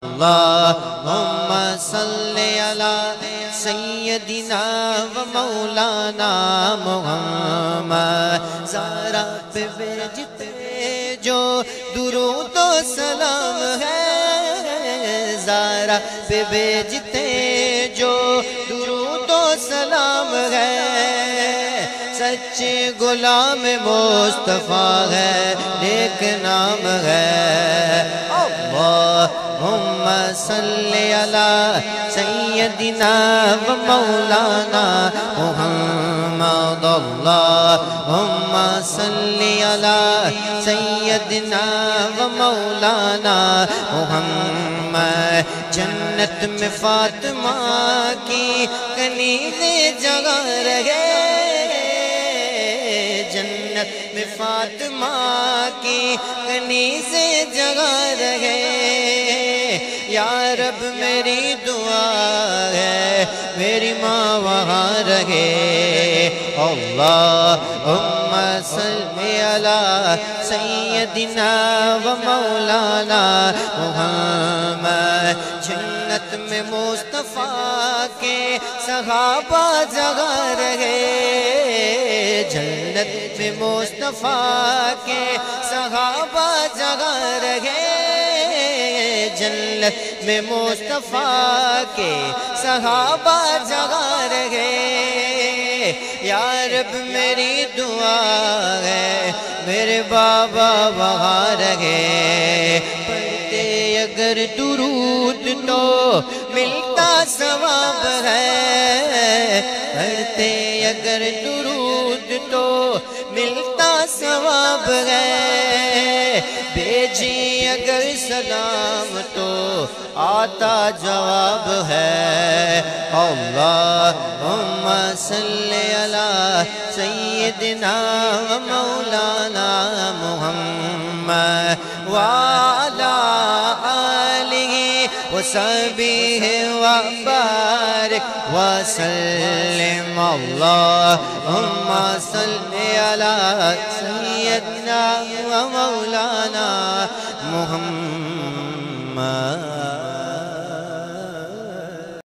اللهم صل على سیدنا و مولانا محمد ذرا پہ بھیجتے جو درود و سلام ہے، ذرا پہ بھیجتے جو درود و سلام ہے، سچے غلام مصطفیٰ ہے، نیک نام ہے۔ اللہم صلی علی سیدنا و مولانا محمد، اللہم صلی علی سیدنا و مولانا محمد۔ جنت میں فاطمہ کی کنیزیں جگہ رہے، جنت میں فاطمہ کی کنیزیں جگہ رہے، یا رب میری دعا ہے میری ماں وہاں رہے۔ اللہم صلی علی سیدنا و مولانا محمد۔ جنت میں مصطفیٰ کے صحابہ جگہ رہے، جنت میں مصطفیٰ کے صحابہ جگہ رہے، جنت میں مصطفیٰ کے صحابہ جگہ رہے، یا رب میری دعا ہے میرے بابا وہاں رہے۔ پڑھتے اگر درود تو ملتا ثواب ہے، پڑھتے اگر درود تو ملتا ثواب ہے، بھیجی اگر سلام تو آتا جواب ہے۔ اللہم صلی علی سیدنا و مولانا محمد وعلی آلہ وصحبہ وبارک وسلم۔ اللہم صلی علی سیدنا و مولانا محمد۔